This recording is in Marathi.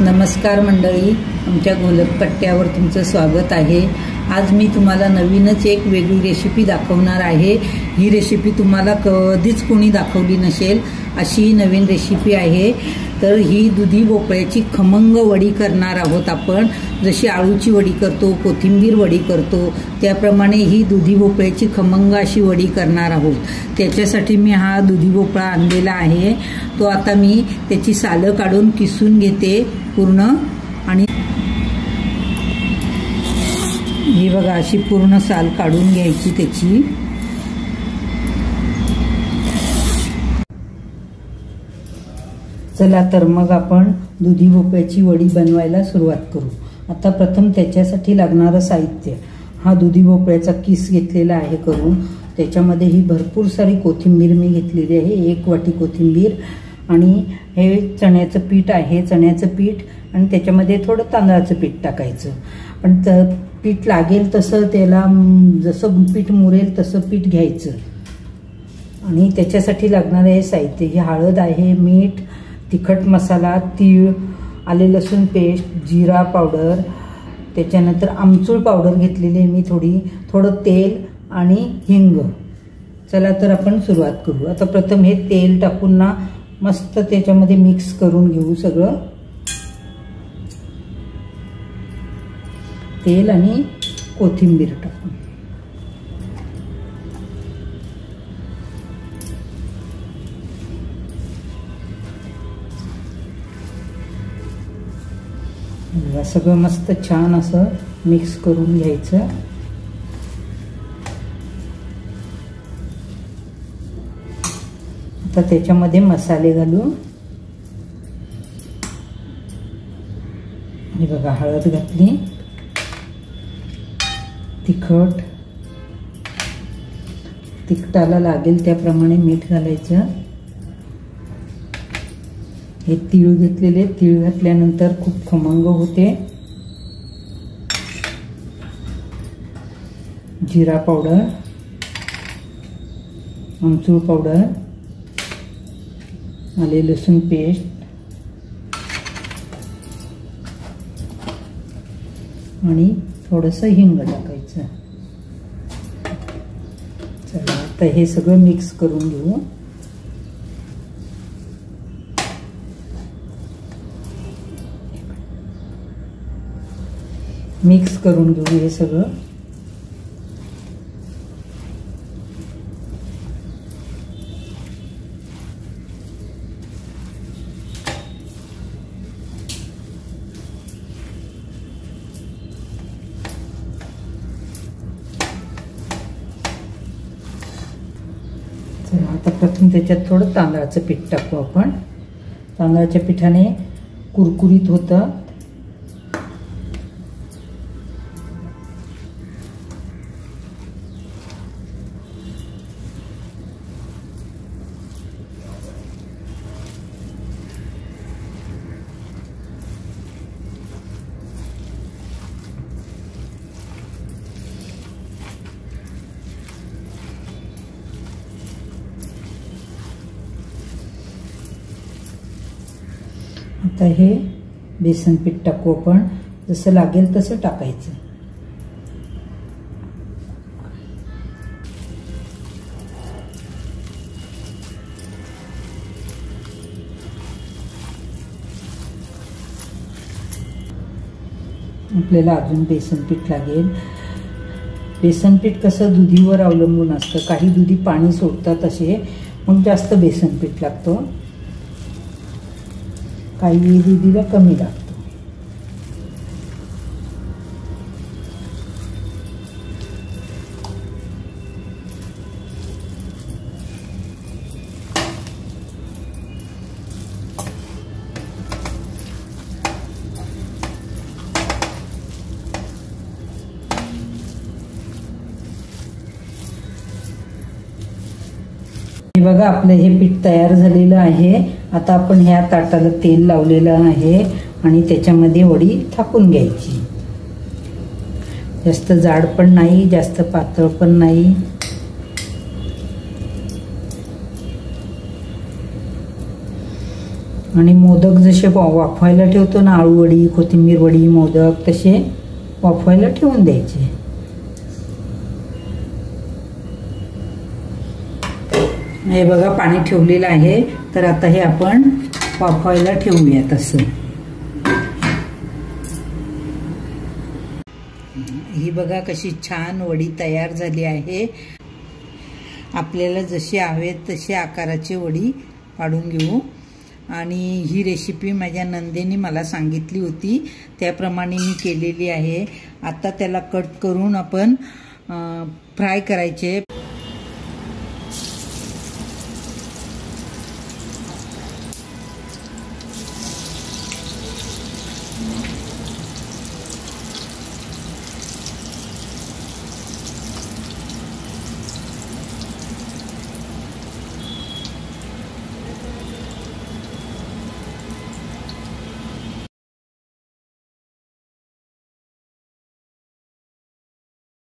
नमस्कार मंडळी, आमच्या गोलकपट्ट्यावर तुमचं स्वागत आहे। आज मी तुम्हाला नवीनच एक वेगळी रेसिपी दाखवणार आहे। ही रेसिपी तुम्हाला कधीच कोणी दाखवली नसेल अशी नवीन रेसिपी आहे। तर ही दुधी भोपळ्याची खमंग वडी करणार आहोत आपण। जशी आळूची वडी करतो, कोथिंबीर वडी करतो, त्याप्रमाणे ही दुधी भोपळ्याची खमंग अशी वडी करणार आहोत। त्याच्यासाठी मी हा दुधी भोपळा आणलेला आहे। तो आता मी त्याची सालं काढून किसून घेते पूर्ण। आणि ही बघा अशी पूर्ण साल काढून घ्यायची त्याची। चला तर मग आपण दुधी भोपळ्याची वडी बनवायला सुरुवात करू। आता प्रथम त्याच्यासाठी लागणारं साहित्य, हा दुधी भोपळ्याचा किस घेतलेला आहे करून। त्याच्यामध्ये ही भरपूर सारी कोथिंबीर मी घेतलेली आहे, 1 वाटी कोथिंबीर। आणि हे चण्याचं पीठ आहे, चण्याचं पीठ आणि त्याच्यामध्ये थोडं तांदळाचं पीठ टाकायचं। पण पीठ लागेल तसं, त्याला जसं पीठ मुरेल तसं पीठ घ्यायचं। आणि त्याच्यासाठी लागणारं हे साहित्य, ही हळद आहे, मीठ, तिखट मसाला, तीळ, आले लसूण पेस्ट, जिरा पावडर, त्याच्यानंतर आमचूर पावडर घेतलेली आहे मी थोडं तेल आणि हिंग। चला तर आपण सुरुवात करू। आता प्रथम हे तेल टाकून ना मस्त त्याच्यामध्ये मिक्स करून घेऊ सगळं, तेल आणि कोथिंबीर टाकून। सगळं मस्त छान असं मिक्स करून घ्यायचं। आता त्याच्यामध्ये मसाले घालू। हे बघा, हळद घातली, तिखटाला लागेल त्याप्रमाणे मीठ घालायचं। हे तीळ घेतलेले, तीळ घातल्यानंतर खूप खमंग होते। जिरा पावडर, आमचूर पावडर, आले लसूण पेस्ट आणि थोडंसं हिंग टाकायचं। चला आता हे सगळं मिक्स करून घेऊ। मिक्स करून घेऊ हे सगळं। चला आता प्रथम त्याच्यात थोडं तांदळाचं पीठ टाकू आपण। तांदळाच्या पिठाने कुरकुरीत होतं। आता हे बेसन पीठ टाकू आपण, जसं लागेल तसं टाकायचं। आपल्याला अजून बेसन पीठ लागेल। बेसन पीठ कसं दुधीवर अवलंबून असतं, काही दुधी पाणी सोडतात असे, मग जास्त बेसन पीठ लागतं, काही दुधीला कमी लागतं। हे बघा, आपलं हे पीठ तयार झालेलं आहे। आता आपण ह्या ताटाला तेल लावलेलं आहे आणि त्याच्यामध्ये वडी थापून घ्यायची। जास्त जाड पण नाही, जास्त पातळ पण नाही। आणि मोदक जसे वाफवायला ठेवतो ना, आळूवडी, कोथिंबीर वडी, मोदक तसे वाफवायला ठेवून द्यायचे. हे बघा पाणी ठेवलेलं आहे, तर आता हे आपण वाफवायला ठेवूयात. असं ही बघा कशी छान वडी तयार झाली आहे. आपल्याला जशी हवेत तशी आकाराची वडी पाडून घेऊ. आणि ही रेसिपी माझ्या नंदेने मला सांगितली होती, त्याप्रमाणे मी केलेली आहे. आता त्याला कट करून आपण फ्राय करायचे.